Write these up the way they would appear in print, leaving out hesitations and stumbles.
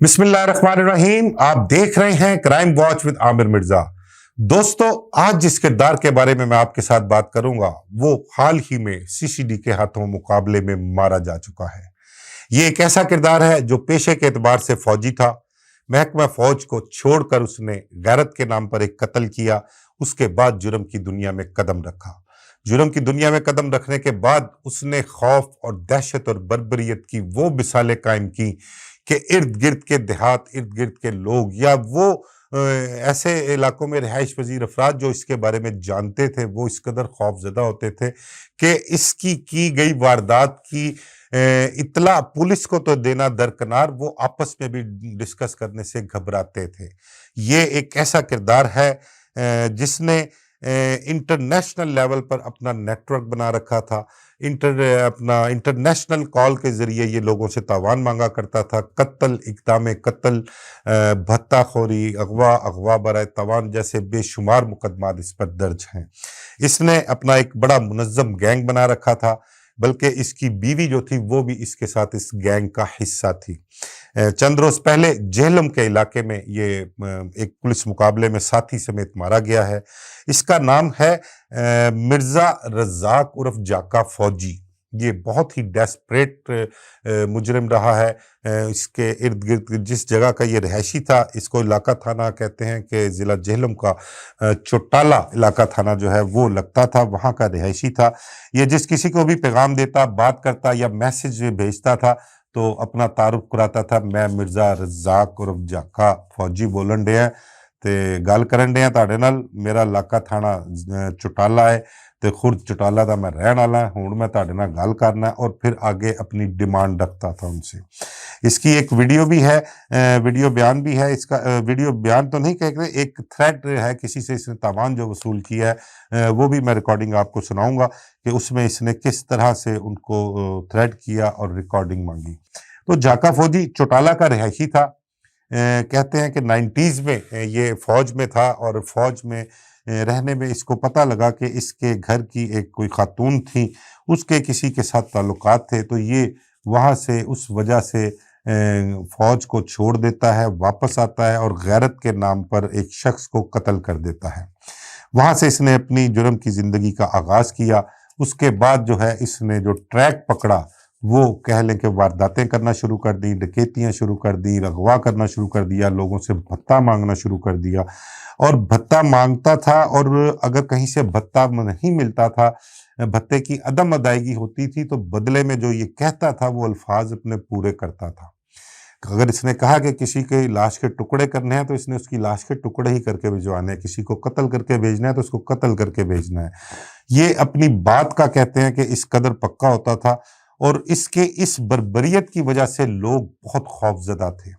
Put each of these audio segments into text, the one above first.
बिस्मिल्लाहिर्रहमानिर्रहीम। आप देख रहे हैं crime watch with Aamir Mirza. दोस्तों, आज जिस किरदार के बारे में मैं आपके साथ बात करूंगा वो हाल ही में सीसीडी के हाथों मुकाबले में मारा जा चुका है। ये एक ऐसा किरदार है जो पेशे के एतबार से फौजी था। महकमा फौज को छोड़कर उसने गैरत के नाम पर एक कत्ल किया। उसके बाद जुर्म की दुनिया में कदम रखा। जुर्म की दुनिया में कदम रखने के बाद उसने खौफ और दहशत और बर्बरियत की वो मिसालें कायम की कि इर्द गिर्द के देहात, इर्द गिर्द के लोग या वो ऐसे इलाकों में रिहाइश पजीर अफराद जो इसके बारे में जानते थे वो इस कदर खौफजदा होते थे कि इसकी की गई वारदात की इत्तला पुलिस को तो देना दरकिनार, वो आपस में भी डिस्कस करने से घबराते थे। ये एक ऐसा किरदार है जिसने इंटरनेशनल लेवल पर अपना नेटवर्क बना रखा था। अपना इंटरनेशनल कॉल के ज़रिए ये लोगों से तावान मांगा करता था। कत्ल, इक़दाम कत्ल, भत्ताखोरी, अगवा बराए तावान जैसे बेशुमार मुकदमात इस पर दर्ज हैं। इसने अपना एक बड़ा मुनज़्ज़म गैंग बना रखा था, बल्कि इसकी बीवी जो थी वो भी इसके साथ इस गैंग का हिस्सा थी। चंद रोज़ पहले जेहलम के इलाके में ये एक पुलिस मुकाबले में साथी समेत मारा गया है। इसका नाम है मिर्ज़ा रज़ाक उर्फ जाका फौजी। ये बहुत ही डेस्परेट मुजरिम रहा है। इसके इर्द गिर्द जिस जगह का ये रहायशी था, इसको इलाका थाना कहते हैं कि ज़िला जेहलम का चौटाला इलाका थाना जो है वो लगता था, वहाँ का रहायशी था। ये जिस किसी को भी पैगाम देता, बात करता या मैसेज भेजता था तो अपना तारुफ कराता था, मैं मिर्ज़ा रज़ाक उर्फ जाका फौजी बोलन डे हैं ते गल करन डे तुहाडे नाल। मेरा इलाका थाना चौटाला है ते खुद चौटाला दा मैं रहन वाला हूँ। मैं तुहाडे नाल गल करना और फिर आगे अपनी डिमांड रखता था उनसे। इसकी एक वीडियो भी है, वीडियो बयान भी है। इसका वीडियो बयान तो नहीं कह रहे, एक थ्रेट है किसी से इसने तावान जो वसूल किया है, वो भी मैं रिकॉर्डिंग आपको सुनाऊंगा कि उसमें इसने किस तरह से उनको थ्रेट किया और रिकॉर्डिंग मांगी। तो जाका फौजी चौटाला का रिहायशी था। कहते हैं कि 90s में ये फौज में था और फौज में रहने में इसको पता लगा कि इसके घर की एक कोई खातून थी, उसके किसी के साथ ताल्लुकात थे, तो ये वहाँ से उस वजह से फौज को छोड़ देता है, वापस आता है और गैरत के नाम पर एक शख्स को कत्ल कर देता है। वहाँ से इसने अपनी जुर्म की ज़िंदगी का आगाज़ किया। उसके बाद जो है इसने जो ट्रैक पकड़ा वो कह लें कि वारदातें करना शुरू कर दी, डकैतियाँ शुरू कर दी, अगवा करना शुरू कर दिया, लोगों से भत्ता मांगना शुरू कर दिया। और भत्ता मांगता था और अगर कहीं से भत्ता नहीं मिलता था, भत्ते की अदम अदायगी होती थी, तो बदले में जो ये कहता था वो अल्फाज अपने पूरे करता था। अगर इसने कहा कि किसी के लाश के टुकड़े करने हैं तो इसने उसकी लाश के टुकड़े ही करके भिजवाने हैं, किसी को कत्ल करके भेजना है तो उसको कत्ल करके भेजना है। ये अपनी बात का कहते हैं कि इस कदर पक्का होता था और इसके इस बर्बरियत की वजह से लोग बहुत खौफजदा थे।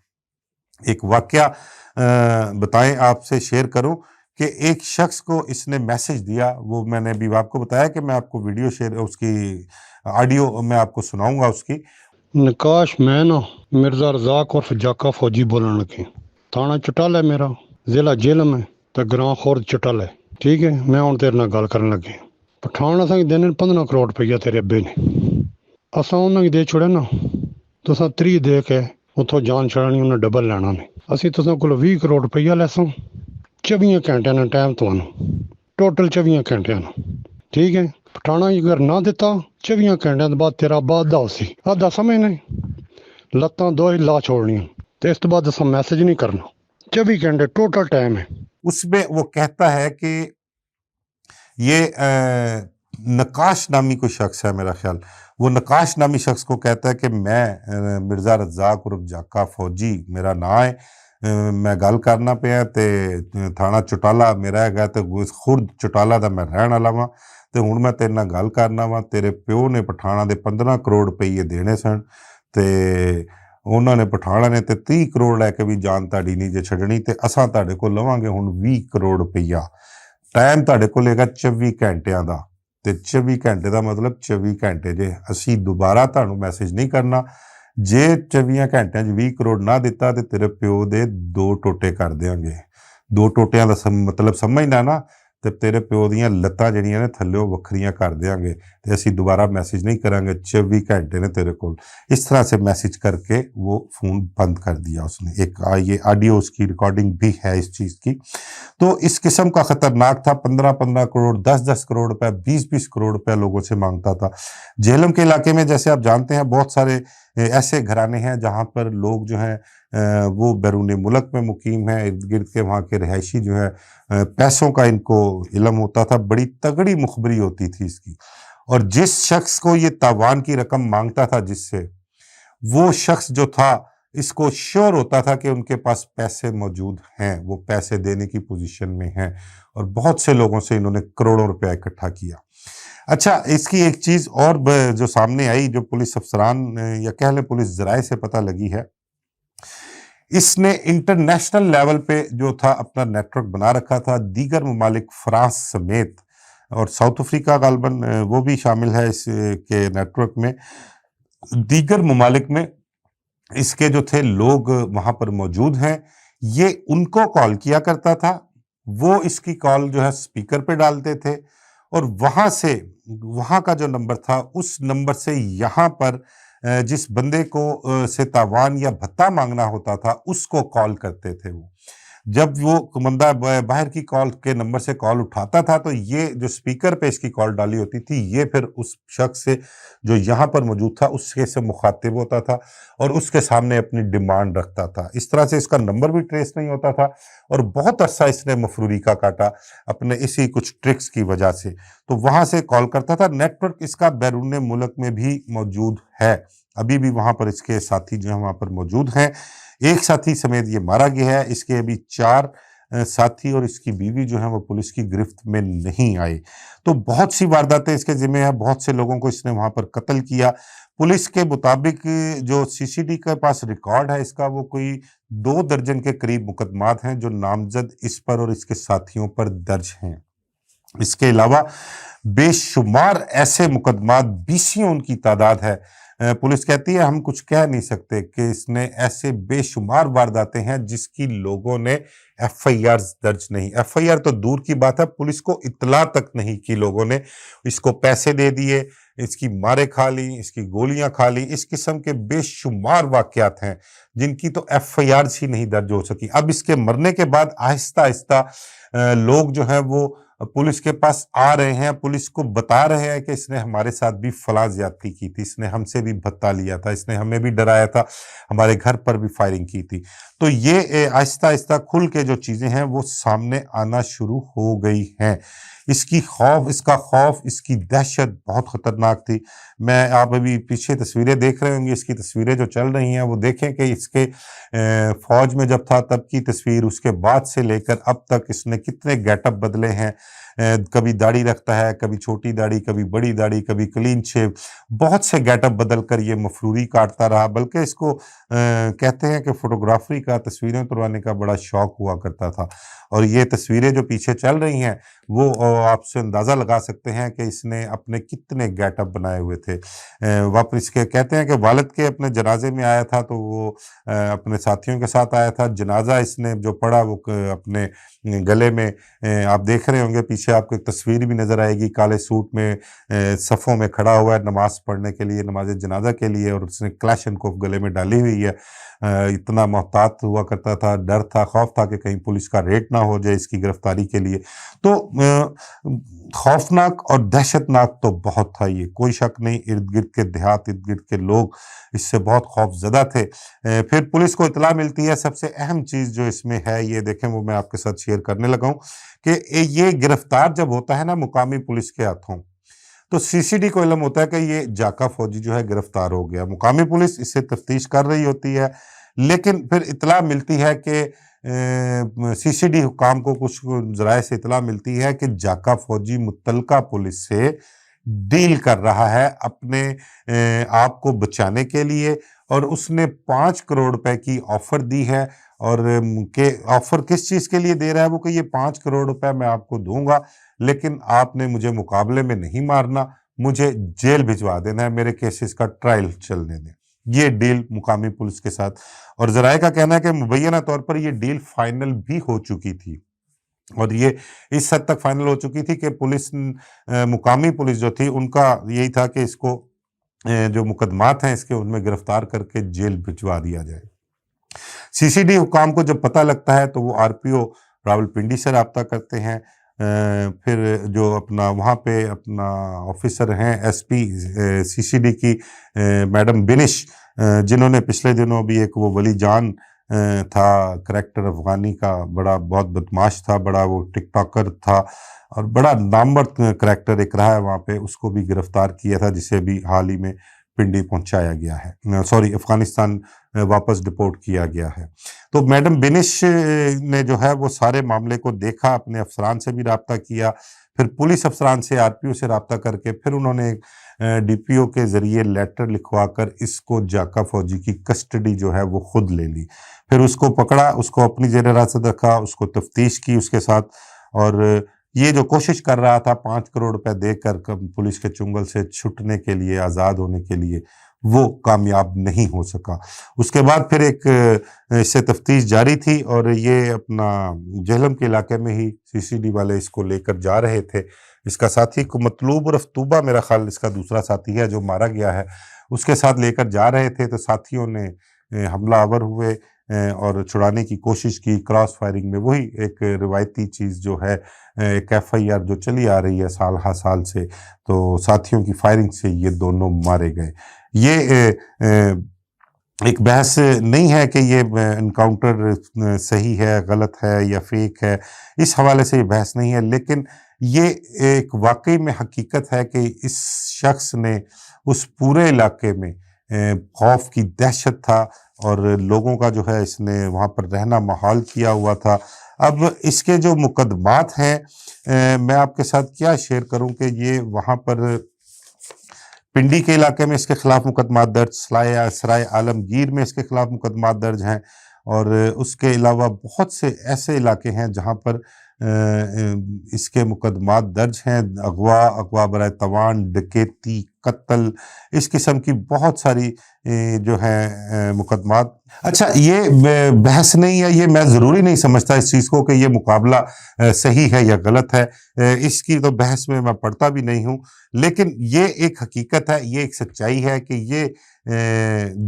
एक वाकया बताएं आपसे शेयर करूं कि एक शख्स को इसने मैसेज दिया, वो मैंने अभी आपको बताया कि मैं आपको वीडियो शेयर उसकी ऑडियो मैं आपको सुनाऊंगा उसकी। निकाश मैं ना मिर्ज़ा रज़ाक उर्फ जाका फौजी बोलन लगे। थाना चौटाला मेरा, ज़िला जेहलम है तो ग्रां खुर्द चौटाला है। ठीक है, मैं हुण तेरे नाल गल करन लगे। पठान असां देने 15 करोड़ रुपया तेरे अब्बे ने, असां उन्हें दे छुड़े ना, तुसां 30 दे के उत्थों जान छड़ानी, उन्हें डबल लैना ने। असीं तुसां कोल 20 करोड़ रुपया लैसां 24 घंटे ने टाइम तुहानूं, टोटल 24 घंटे ना। ठीक है, पठाना अगर ना दिता 24 घंटे बाद तेरा अब्बा अद्धा उसी अद्धा समझने, लत्तां दो ही ला छोड़नियां तो इस तो बाद असां मैसेज नहीं करना। 24 घंटे टोटल टाइम है। उसमें वो कहता है कि ये नकाश नामी कोई शख्स है, मेरा ख्याल वो नकाश नामी शख्स को कहता है कि मैं मिर्ज़ा रज़ाक उर्फ जाका फौजी मेरा नाम है, मैं गल करना पिया ते थाना चौटाला मेरा है तो खुर्द चौटाला का मैं रहन वाला वां ते हुण मैं तेरे नाल गल करना वां। तेरे प्यो ने पठाना दे 15 करोड़ रुपये देने सन ते उन्होंने पठाना ने ते 30 करोड़ लैके भी जान ताड़ी नहीं जे छड्डनी ते असां तुहाडे कोल लवांगे हुण 20 करोड़ रुपया। टाइम तुहाडे कोल हैगा 24 घंटियां दा ते 24 घंटे का मतलब 24 घंटे जे असी दोबारा तुहानूं मैसेज नहीं करना। जे 24 घंटियां 20 करोड़ ना दिता तो तेरे प्यो दे 2 टोटे कर देंगे। 2 टोटियां का मतलब समझना ना, ਤੇ ਤੇਰੇ ਪਿਓ ਦੀਆਂ ਲੱਤਾਂ ਜਿਹੜੀਆਂ ਨੇ ਥੱਲਿਓਂ ਵੱਖਰੀਆਂ ਕਰ ਦਿਆਂਗੇ ਤੇ ਅਸੀਂ दोबारा मैसेज नहीं करांगे, 24 घंटे ने तेरे को। इस तरह से मैसेज करके वो फ़ोन बंद कर दिया उसने। एक ये ऑडियो उसकी रिकॉर्डिंग भी है इस चीज़ की। तो इस किस्म का ख़तरनाक था। 15-15 करोड़, 10-10 करोड़ रुपए, 20-20 करोड़ रुपए लोगों से मांगता था। झेलम के इलाके में जैसे आप जानते हैं बहुत सारे ऐसे घराने हैं जहाँ पर लोग जो हैं वो बैरून मुल्क में मुकीम हैं, इर्द गिर्द के वहाँ के रहायशी जो है पैसों का इनको इल्म होता था, बड़ी तगड़ी मुखबरी होती थी इसकी। और जिस शख्स को ये तावान की रकम मांगता था जिससे, वो शख्स जो था इसको श्योर होता था कि उनके पास पैसे मौजूद हैं, वो पैसे देने की पोजीशन में हैं, और बहुत से लोगों से इन्होंने करोड़ों रुपया इकट्ठा किया। अच्छा, इसकी एक चीज़ और जो सामने आई, जो पुलिस अफसरान या कह लें पुलिस ज़राए से पता लगी है, इसने इंटरनेशनल लेवल पे जो था अपना नेटवर्क बना रखा था। दीगर ममालिक फ्रांस समेत और साउथ अफ्रीका गालबन वो भी शामिल है इस के नेटवर्क में। दीगर ममालिक में इसके जो थे लोग वहाँ पर मौजूद हैं, ये उनको कॉल किया करता था, वो इसकी कॉल जो है स्पीकर पे डालते थे, और वहाँ से, वहाँ का जो नंबर था उस नंबर से यहाँ पर जिस बंदे को से तावान या भत्ता मांगना होता था उसको कॉल करते थे वो। जब वो बंदा बाहर की कॉल के नंबर से कॉल उठाता था तो ये जो स्पीकर पे इसकी कॉल डाली होती थी, ये फिर उस शख्स से जो यहाँ पर मौजूद था उसके से मुखातिब होता था और उसके सामने अपनी डिमांड रखता था। इस तरह से इसका नंबर भी ट्रेस नहीं होता था और बहुत अरसा इसने मफरूरी का काटा अपने इसी कुछ ट्रिक्स की वजह से। तो वहाँ से कॉल करता था। नेटवर्क इसका बैरून मुल्क में भी मौजूद है, अभी भी वहाँ पर इसके साथी जो हैं वहाँ पर मौजूद हैं। एक साथी समेत ये मारा गया है। इसके अभी 4 साथी और इसकी बीवी जो है वो पुलिस की गिरफ्त में नहीं आए। तो बहुत सी वारदातें इसके जिम्मे हैं, बहुत से लोगों को इसने वहाँ पर कत्ल किया। पुलिस के मुताबिक जो सीसीडी के पास रिकॉर्ड है इसका, वो कोई 2 दर्जन के करीब मुकदमात हैं जो नामजद इस पर और इसके साथियों पर दर्ज हैं। इसके अलावा बेशुमार ऐसे मुकदमात, 20 उनकी तादाद है। पुलिस कहती है हम कुछ कह नहीं सकते कि इसने ऐसे बेशुमार वारदातें हैं जिसकी लोगों ने एफआईआर दर्ज नहीं, एफआईआर तो दूर की बात है, पुलिस को इत्तला तक नहीं की लोगों ने। इसको पैसे दे दिए, इसकी मारे खा ली, इसकी गोलियां खा ली। इस किस्म के बेशुमार वाकयात हैं जिनकी तो एफआईआर ही नहीं दर्ज हो सकी। अब इसके मरने के बाद आहिस्ता आहिस्ता लोग जो हैं वो पुलिस के पास आ रहे हैं, पुलिस को बता रहे हैं कि इसने हमारे साथ भी फलां ज्यादती की थी, इसने हमसे भी भत्ता लिया था, इसने हमें भी डराया था, हमारे घर पर भी फायरिंग की थी। तो ये आहिस्ता आहिस्ता खुल के जो चीजें हैं वो सामने आना शुरू हो गई हैं। इसका खौफ, इसकी दहशत बहुत खतरनाक थी। मैं, आप अभी पीछे तस्वीरें देख रहे होंगे, इसकी तस्वीरें जो चल रही हैं वो देखें कि इसके फौज में जब था तब की तस्वीर, उसके बाद से लेकर अब तक इसने कितने गेटअप बदले हैं। कभी दाढ़ी रखता है, कभी छोटी दाढ़ी, कभी बड़ी दाढ़ी, कभी क्लीन शेव, बहुत से गेटअप बदल कर ये मफरूरी काटता रहा। बल्कि इसको कहते हैं कि फोटोग्राफरी का, तस्वीरें उतरवाने का बड़ा शौक हुआ करता था। और ये तस्वीरें जो पीछे चल रही हैं वो आपसे अंदाज़ा लगा सकते हैं कि इसने अपने कितने गेटअप बनाए हुए थे। वापस के कहते हैं कि वालिद के अपने जनाजे में आया था तो वो अपने साथियों के साथ आया था। जनाजा इसने जो पढ़ा वो अपने गले में, आप देख रहे होंगे पीछे आपको एक तस्वीर भी नज़र आएगी, काले सूट में सफ़ों में खड़ा हुआ है नमाज पढ़ने के लिए, नमाज जनाजा के लिए, और उसने क्लैशनकोफ गले में डाली हुई है। इतना मोहतात हुआ करता था, डर था, खौफ था कि कहीं पुलिस का रेड ना हो जाए इसकी गिरफ्तारी के लिए। तो खौफनाक और दहशतनाक तो बहुत था ये, कोई शक नहीं। इर्द गिर्द के देहात, इर्द गिर्द के लोग इससे बहुत खौफजदा थे। फिर पुलिस को इतला मिलती है। सबसे अहम चीज़ जो इसमें है ये देखें, वो मैं आपके साथ शेयर करने लगा हूँ कि ये गिरफ्तार जब होता है ना मुकामी पुलिस के हाथों, तो सीसीडी को इल्म होता है कि ये जाका फौजी जो है गिरफ्तार हो गया। मुकामी पुलिस इससे तफ्तीश कर रही होती है, लेकिन फिर इतला मिलती है कि सीसीडी हुकाम को कुछ ज़राए से इतला मिलती है कि जाका फौजी मुतलका पुलिस से डील कर रहा है अपने आप को बचाने के लिए, और उसने 5 करोड़ रुपए की ऑफर दी है। और के ऑफर किस चीज़ के लिए दे रहा है वो, कि ये 5 करोड़ रुपए मैं आपको दूंगा, लेकिन आपने मुझे मुकाबले में नहीं मारना, मुझे जेल भिजवा देना है, मेरे केसेस का ट्रायल चलने दें। ये डील मुकामी पुलिस के साथ, और ज़राए का कहना है कि मुबैना तौर पर ये डील फाइनल भी हो चुकी थी। اور یہ اس حد تک فائنل ہو چکی تھی کہ پولیس مقامی پولیس جو تھی ان کا یہی تھا کہ اس کو جو مقدمات ہیں اس کے ان میں گرفتار کر کے جیل بھجوا دیا جائے۔ سی سی ڈی حکام کو جب پتہ لگتا ہے تو وہ آر پی او راولپنڈی سے رابطہ کرتے ہیں، پھر جو اپنا وہاں پہ اپنا آفیسر ہیں ایس پی سی سی ڈی کی میڈم بنش، جنہوں نے پچھلے دنوں بھی ایک وہ ولی جان تھا کریکٹر افغانی کا، بڑا بہت بدماش تھا، بڑا وہ ٹک ٹاکر تھا اور بڑا نامور کریکٹر ایک رہا ہے وہاں پہ، اس کو بھی گرفتار کیا تھا جسے بھی حال ہی میں پنڈی پہنچایا گیا ہے، سوری افغانستان واپس ڈپورٹ کیا گیا ہے۔ تو میڈم بنش نے جو ہے وہ سارے معاملے کو دیکھا، اپنے افسران سے بھی رابطہ کیا، پھر پولیس افسران سے آر پی او سے رابطہ کر کے پھر انہوں نے ڈی پی او کے ذریعے لیٹر لکھوا کر اس کو جاکا فوجی کی کسٹڈی جو ہے وہ خود لے لی، پھر اس کو پکڑا، اس کو اپنی زیر حراست رکھا، اس کو تفتیش کی اس کے ساتھ، اور یہ جو کوشش کر رہا تھا 5 کروڑ روپے دے کر پولیس کے چنگل سے چھٹنے کے لیے، آزاد ہونے کے لیے، وہ کامیاب نہیں ہو سکا۔ اس کے بعد پھر ایک اس سے تفتیش جاری تھی اور یہ اپنا جہلم کے علاقے میں ہی سی سی ڈی والے اس کو لے کر جا رہے تھے، اس کا ساتھی کو مطلوب عرف طوبہ میرا خیال اس کا دوسرا ساتھی ہے جو مارا گیا ہے، اس کے ساتھ لے کر جا رہے تھے تو ساتھیوں نے حملہ آور ہوئے اور چھڑانے کی کوشش کی، کراس فائرنگ میں، وہی ایک روایتی چیز جو ہے ایک ایف آئی آر جو چلی آ رہی ہے سال ہا سال سے، تو ساتھیوں کی فائرنگ سے یہ دونوں مارے گئے۔ یہ ایک بحث نہیں ہے کہ یہ انکاؤنٹر صحیح ہے، غلط ہے یا فیک ہے، اس حوالے سے یہ بحث نہیں ہے، لیکن یہ ایک واقعی میں حقیقت ہے کہ اس شخص نے اس پورے علاقے میں خوف کی دہشت تھا اور لوگوں کا جو ہے اس نے وہاں پر رہنا محال کیا ہوا تھا۔ اب اس کے جو مقدمات ہیں میں آپ کے ساتھ کیا شیئر کروں کہ یہ وہاں پر پنڈی کے علاقے میں اس کے خلاف مقدمات درج، سرائے عالمگیر میں اس کے خلاف مقدمات درج ہیں، اور اس کے علاوہ بہت سے ایسے علاقے ہیں جہاں پر اس کے مقدمات درج ہیں، اغوا برائے تاوان، ڈکیتی، قتل، اس قسم کی بہت ساری جو ہیں مقدمات۔ اچھا، یہ بحث نہیں ہے، یہ میں ضروری نہیں سمجھتا اس چیز کو کہ یہ مقابلہ صحیح ہے یا غلط ہے، اس کی تو بحث میں پڑھتا بھی نہیں ہوں، لیکن یہ ایک حقیقت ہے، یہ ایک سچائی ہے کہ یہ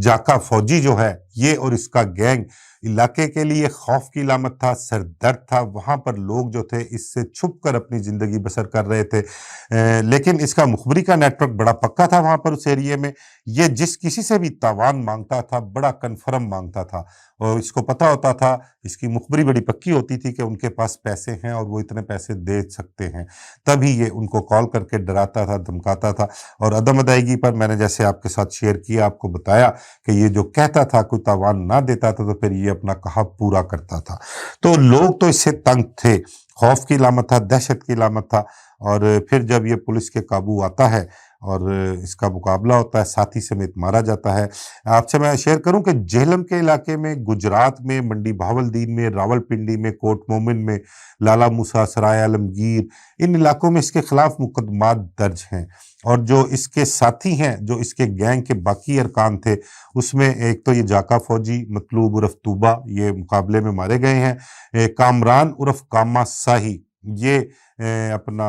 جاکا فوجی جو ہے یہ اور اس کا گینگ علاقے کے لیے خوف کی علامت تھا، سر درد تھا، وہاں پر لوگ جو تھے اس سے چھپ کر اپنی زندگی بسر کر رہے تھے، لیکن اس کا مخبری کا نیٹ ورک بڑا پکا تھا وہاں پر اس ایریے میں، یہ جس کسی سے بھی تاوان مانگتا تھا بڑا کنفرم مانگتا تھا، اور اس کو پتہ ہوتا تھا، اس کی مخبری بڑی پکی ہوتی تھی کہ ان کے پاس پیسے ہیں اور وہ اتنے پیسے دے سکتے ہیں، تبھی یہ ان کو کال کر کے ڈراتا تھا، دھمکاتا تھا، اور عدم ادائیگی پر میں نے جیسے آپ کے ساتھ شیئر کیا، آپ کو بتایا کہ یہ جو کہتا تھا کوئی تاوان نہ دیتا تھا تو پھر یہ اپنا کہا پورا کرتا تھا، تو لوگ تو اس سے تنگ تھے، خوف کی علامت تھا، دہشت کی علامت تھا، اور پھر جب یہ پولیس کے قابو آتا ہے اور اس کا مقابلہ ہوتا ہے، ساتھی سمیت مارا جاتا ہے۔ آپ سے میں شیئر کروں کہ جہلم کے علاقے میں، گجرات میں، منڈی بہاولدین میں، راولپنڈی میں، کوٹ مومن میں، لالا موسیٰ، سرائے عالمگیر، ان علاقوں میں اس کے خلاف مقدمات درج ہیں، اور جو اس کے ساتھی ہیں، جو اس کے گینگ کے باقی ارکان تھے، اس میں ایک تو یہ جاکا فوجی مطلوب عرف طوبہ یہ مقابلے میں مارے گئے ہیں، کامران عرف کاما ساہی، یہ اپنا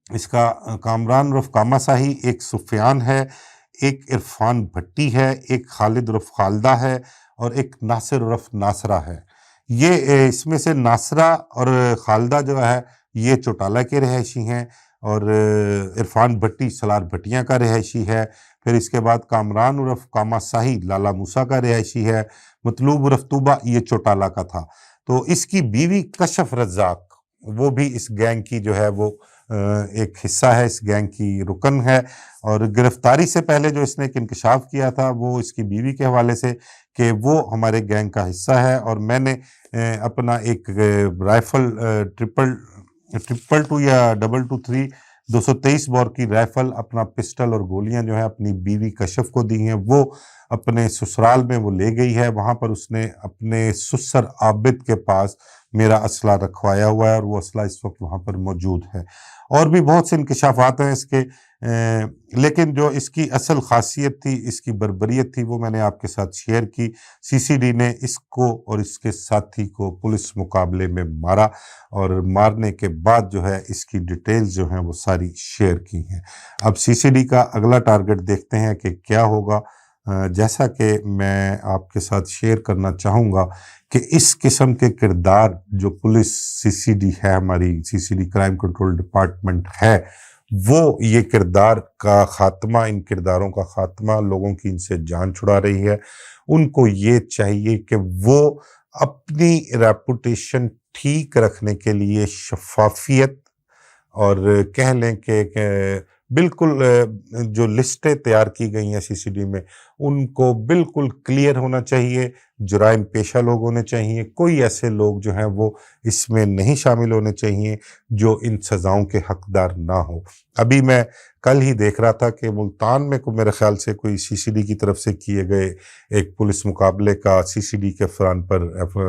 اس کا کامران عرف کاما ساہی، ایک سفیان ہے، ایک عرفان بھٹی ہے، ایک خالد عرف خالدہ ہے، اور ایک ناصر عرف ناصرہ ہے۔ یہ اس میں سے ناصرہ اور خالدہ جو ہے یہ چوٹالہ کے رہائشی ہیں، اور عرفان بھٹی سلار بھٹیاں کا رہائشی ہے، پھر اس کے بعد کامران عرف کاما ساہی لالا موسیٰ کا رہائشی ہے، مطلوب عرف طوبہ یہ چوٹالہ کا تھا۔ تو اس کی بیوی کشف رزاق وہ بھی اس گینگ کی جو ہے وہ ایک حصہ ہے، اس گینگ کی رکن ہے، اور گرفتاری سے پہلے جو اس نے ایک انکشاف کیا تھا وہ اس کی بیوی کے حوالے سے کہ وہ ہمارے گینگ کا حصہ ہے، اور میں نے اپنا ایک رائفل 222 یا 223 223 بور کی رائفل، اپنا پسٹل اور گولیاں جو ہیں اپنی بیوی کشف کو دی ہیں، وہ اپنے سسرال میں وہ لے گئی ہے، وہاں پر اس نے اپنے سسر عابد کے پاس میرا اسلحہ رکھوایا ہوا ہے، اور وہ اسلحہ اس وقت وہاں پر موجود ہے۔ اور بھی بہت سے انکشافات ہیں اس کے، لیکن جو اس کی اصل خاصیت تھی، اس کی بربریت تھی، وہ میں نے آپ کے ساتھ شیئر کی۔ سی سی ڈی نے اس کو اور اس کے ساتھی کو پولیس مقابلے میں مارا، اور مارنے کے بعد جو ہے اس کی ڈیٹیلز جو ہیں وہ ساری شیئر کی ہیں۔ اب سی سی ڈی کا اگلا ٹارگٹ دیکھتے ہیں کہ کیا ہوگا۔ جیسا کہ میں آپ کے ساتھ شیئر کرنا چاہوں گا کہ اس قسم کے کردار جو پولیس سی سی ڈی ہے، ہماری C C D crime control department ہے، وہ یہ کردار کا خاتمہ، ان کرداروں کا خاتمہ، لوگوں کی ان سے جان چھڑا رہی ہے۔ ان کو یہ چاہیے کہ وہ اپنی ریپوٹیشن ٹھیک رکھنے کے لیے شفافیت، اور کہہ لیں کہ بالکل جو لسٹیں تیار کی گئی ہیں سی سی ڈی میں، ان کو بالکل کلیئر ہونا چاہیے۔ جرائم پیشہ لوگ ہونے چاہیے، کوئی ایسے لوگ جو ہیں وہ اس میں نہیں شامل ہونے چاہیے جو ان سزاؤں کے حقدار نہ ہو۔ ابھی میں کل ہی دیکھ رہا تھا کہ ملتان میں میرے خیال سے کوئی سی سی ڈی کی طرف سے کیے گئے ایک پولیس مقابلے کا سی سی ڈی کے افراد پر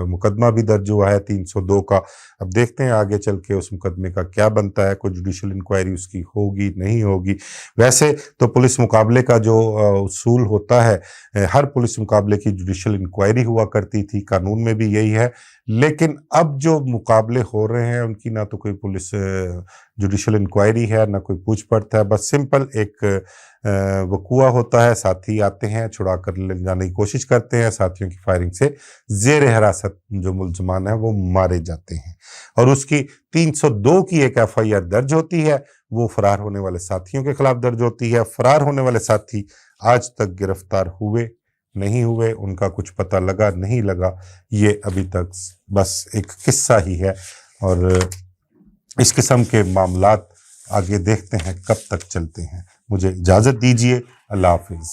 مقدمہ بھی درج ہوا ہے 302 کا۔ اب دیکھتے ہیں آگے چل کے اس مقدمے کا کیا بنتا ہے، کوئی جوڈیشل انکوائری اس کی ہوگی نہیں ہوگی۔ ویسے تو پولیس مقابلے کا جو اصول ہوتا ہے، ہر پولیس مقابلے کی جوڈیشل انکوائری ہوا کرتی تھی، قانون میں بھی یہی ہے، لیکن اب جو مقابلے ہو رہے ہیں ان کی نہ تو کوئی پولیس جوڈیشل انکوائری ہے، نہ کوئی پوچھ پڑھ ہے، بس سمپل ایک وقوع ہوتا ہے، ساتھی آتے ہیں، چھڑا کر لے جانے کی کوشش کرتے ہیں، ساتھیوں کی فائرنگ سے زیر حراست جو ملزمان ہیں وہ مارے جاتے ہیں، اور اس کی 302 کی ایک ایف آئی آر درج ہوتی ہے، وہ فرار ہونے والے ساتھیوں کے خلاف درج ہوتی ہے۔ فرار ہونے والے ساتھی آج تک گرفتار ہوئے نہیں ہوئے، ان کا کچھ پتہ لگا نہیں لگا، یہ ابھی تک بس ایک قصہ ہی ہے، اور اس قسم کے معاملات آگے دیکھتے ہیں کب تک چلتے ہیں۔ مجھے اجازت دیجیے، اللہ حافظ۔